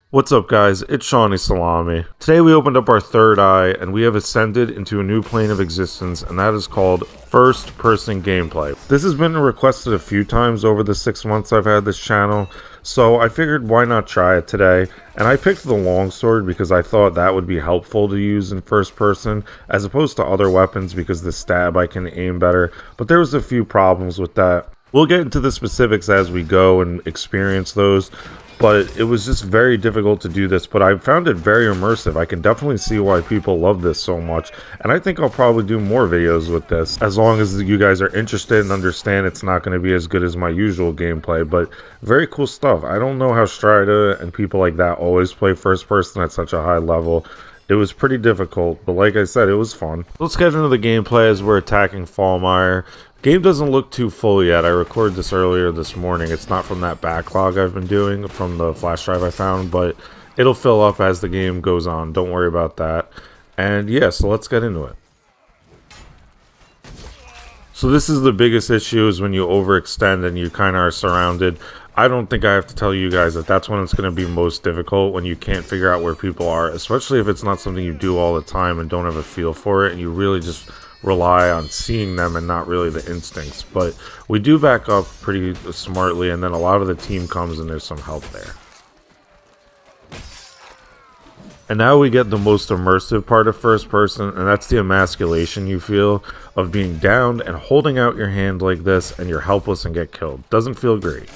What's up guys, it's Shawnee Salami. Today we opened up our third eye and we have ascended into a new plane of existence, and that is called first person gameplay. This has been requested a few times over the 6 months I've had this channel, so I figured why not try it today. And I picked the longsword because I thought that would be helpful to use in first person as opposed to other weapons, because the stab I can aim better, but there was a few problems with that. We'll get into the specifics as we go and experience those, but it was just very difficult to do this, but I found it very immersive. I can definitely see why people love this so much, and I think I'll probably do more videos with this, as long as you guys are interested and understand it's not going to be as good as my usual gameplay. But very cool stuff. I don't know how Strida and people like that always play first person at such a high level. It was pretty difficult, but like I said, it was fun. Let's get into the gameplay as we're attacking Falmire. Game doesn't look too full yet. I recorded this earlier this morning. It's not from that backlog I've been doing from the flash drive I found, but it'll fill up as the game goes on. Don't worry about that. And yeah, so let's get into it. So this is the biggest issue, is when you overextend and you kind of are surrounded. I don't think I have to tell you guys that that's when it's going to be most difficult, when you can't figure out where people are, especially if it's not something you do all the time and don't have a feel for it, and you really just rely on seeing them and not really the instincts. But we do back up pretty smartly, and then a lot of the team comes and there's some help there. And now we get the most immersive part of first person, and that's the emasculation you feel of being downed and holding out your hand like this and you're helpless and get killed. Doesn't feel great.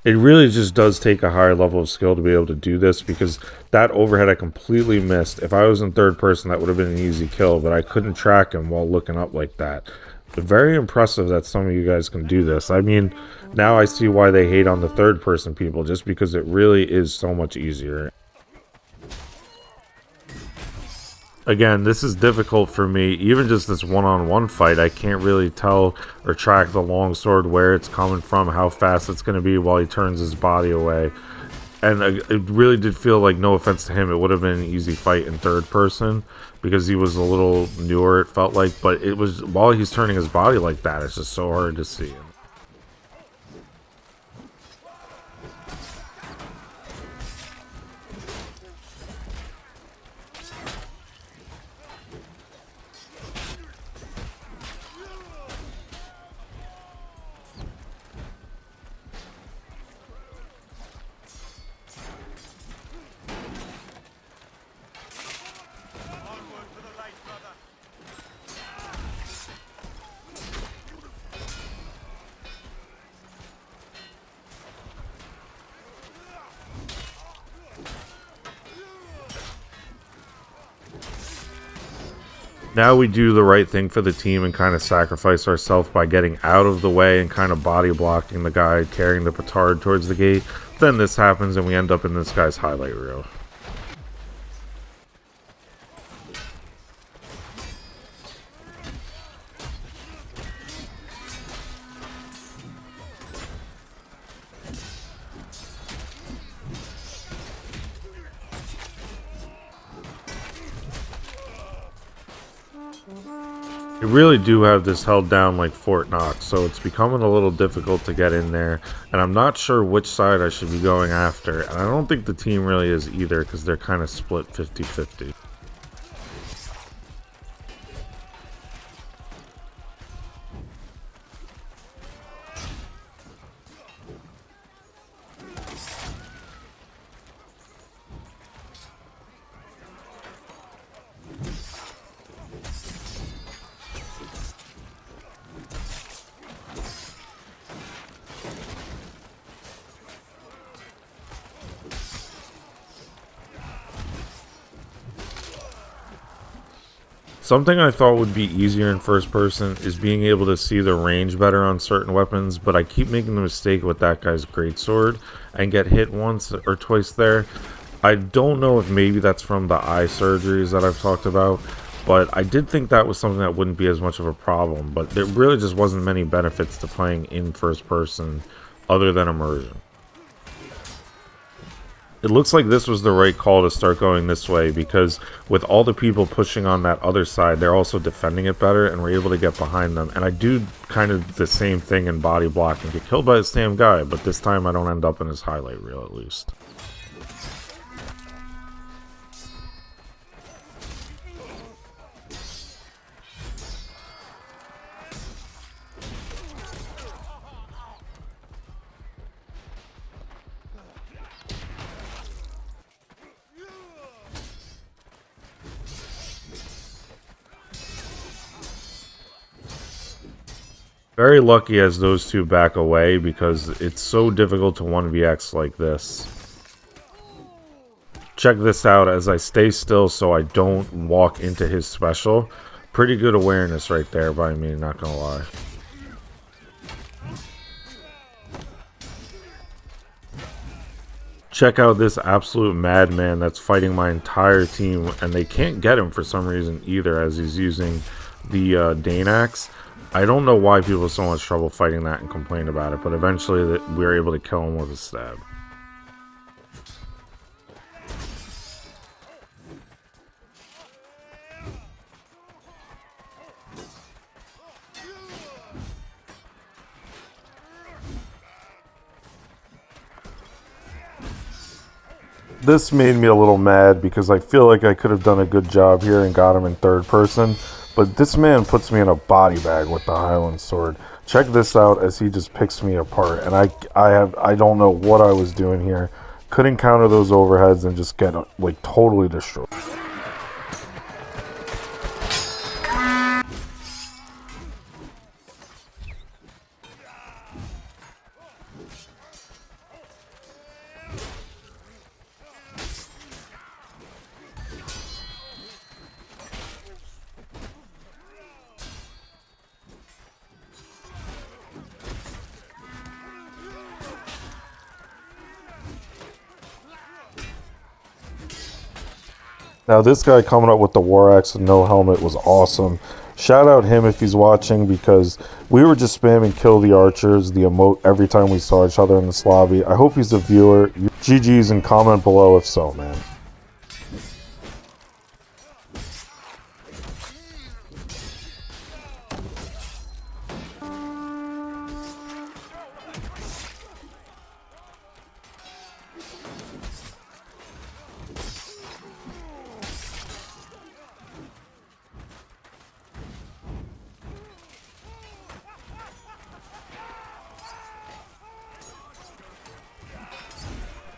It really just does take a higher level of skill to be able to do this, because that overhead I completely missed. If I was in third person, that would have been an easy kill, but I couldn't track him while looking up like that. But very impressive that some of you guys can do this. I mean, now I see why they hate on the third person people, just because it really is so much easier. Again, this is difficult for me. Even just this one-on-one fight, I can't really tell or track the longsword, where it's coming from, how fast it's going to be while he turns his body away. And it really did feel like, no offense to him, it would have been an easy fight in third person, because he was a little newer, it felt like. But it was, while he's turning his body like that, it's just so hard to see. Now we do the right thing for the team and kind of sacrifice ourselves by getting out of the way and kind of body blocking the guy carrying the petard towards the gate. Then this happens and we end up in this guy's highlight reel. You really do have this held down like Fort Knox, so it's becoming a little difficult to get in there, and I'm not sure which side I should be going after, and I don't think the team really is either, because they're kind of split 50-50. Something I thought would be easier in first person is being able to see the range better on certain weapons, but I keep making the mistake with that guy's greatsword and get hit once or twice there. I don't know if maybe that's from the eye surgeries that I've talked about, but I did think that was something that wouldn't be as much of a problem, but there really just wasn't many benefits to playing in first person other than immersion. It looks like this was the right call to start going this way, because with all the people pushing on that other side, they're also defending it better, and we're able to get behind them. And I do kind of the same thing in body block and get killed by the same guy, but this time I don't end up in his highlight reel at least. Very lucky as those two back away, because it's so difficult to 1vx like this. Check this out as I stay still so I don't walk into his special. Pretty good awareness right there by me, not gonna lie. Check out this absolute madman that's fighting my entire team, and they can't get him for some reason either, as he's using the Danax. I don't know why people have so much trouble fighting that and complain about it, but eventually we were able to kill him with a stab. This made me a little mad because I feel like I could have done a good job here and got him in third person, but this man puts me in a body bag with the Highland sword. Check this out as he just picks me apart, and I don't know what I was doing here. Couldn't counter those overheads and just get like totally destroyed. Now this guy coming up with the war axe and no helmet was awesome. Shout out him if he's watching, because we were just spamming kill the archers, the emote every time we saw each other in this lobby. I hope he's a viewer. GG's and comment below if so, man.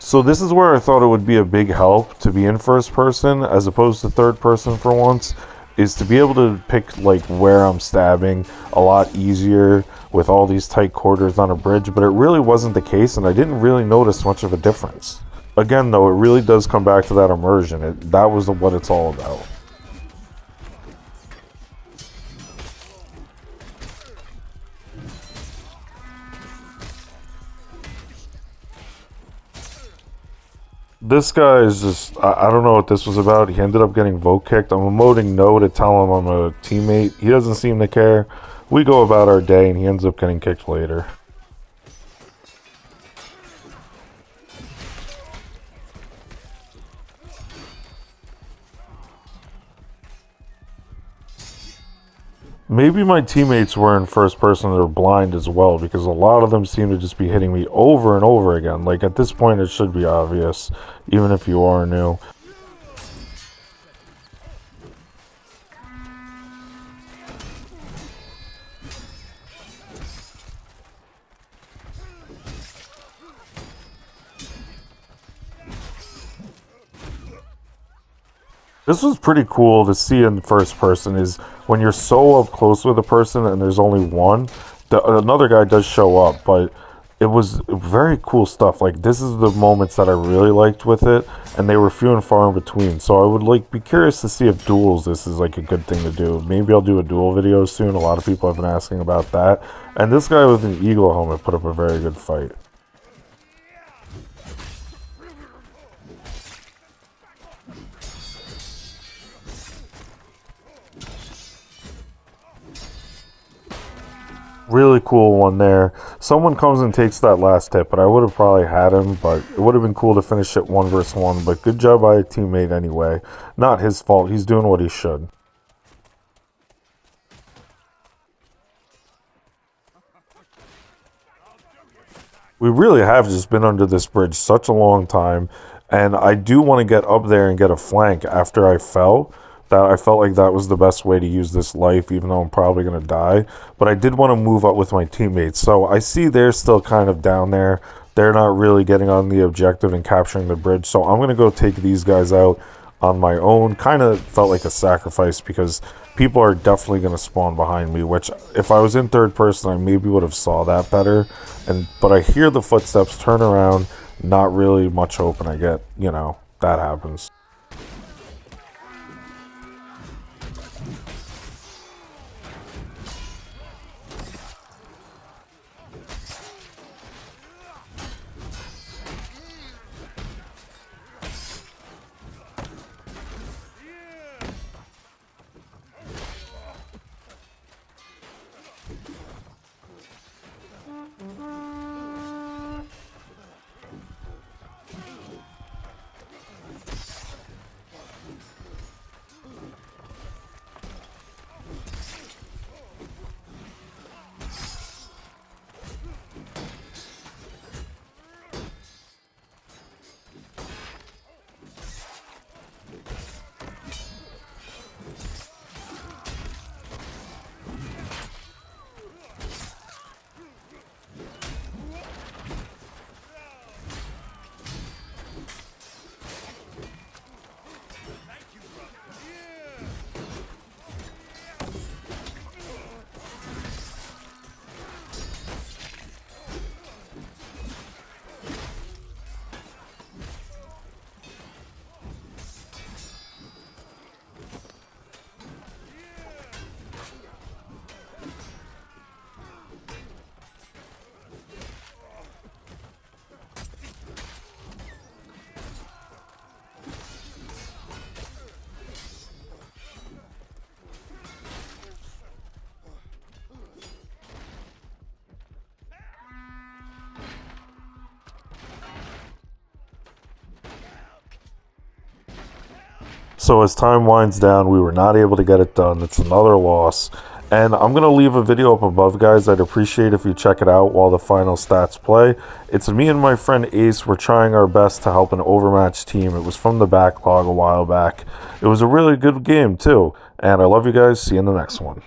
So this is where I thought it would be a big help to be in first person as opposed to third person for once, is to be able to pick like where I'm stabbing a lot easier with all these tight quarters on a bridge, but it really wasn't the case and I didn't really notice much of a difference. Again though, it really does come back to that immersion. That was what it's all about. This guy is just, I don't know what this was about. He ended up getting vote kicked. I'm emoting no to tell him I'm a teammate. He doesn't seem to care. We go about our day and he ends up getting kicked later. Maybe my teammates were in first person, they're blind as well, because a lot of them seem to just be hitting me over and over again. Like at this point it should be obvious, even if you are new. This was pretty cool to see in first person, is when you're so up close with a person and there's only one, another guy does show up, but it was very cool stuff. Like this is the moments that I really liked with it, and they were few and far in between. So I would like be curious to see if duels this is like a good thing to do. Maybe I'll do a duel video soon. A lot of people have been asking about that. And this guy with an eagle helmet put up a very good fight. Really cool one there. Someone comes and takes that last hit, but I would have probably had him, but it would have been cool to finish it 1 versus 1, but good job by a teammate anyway. Not his fault. He's doing what he should. We really have just been under this bridge such a long time, and I do want to get up there and get a flank after I fell. That I felt like that was the best way to use this life, even though I'm probably going to die. But I did want to move up with my teammates. So I see they're still kind of down there. They're not really getting on the objective and capturing the bridge. So I'm going to go take these guys out on my own. Kind of felt like a sacrifice because people are definitely going to spawn behind me, which if I was in third person, I maybe would have saw that better. But I hear the footsteps, turn around, not really much hope, and I get, that happens. So as time winds down, we were not able to get it done. It's another loss. And I'm going to leave a video up above, guys. I'd appreciate if you check it out while the final stats play. It's me and my friend Ace. We're trying our best to help an overmatched team. It was from the backlog a while back. It was a really good game, too. And I love you guys. See you in the next one.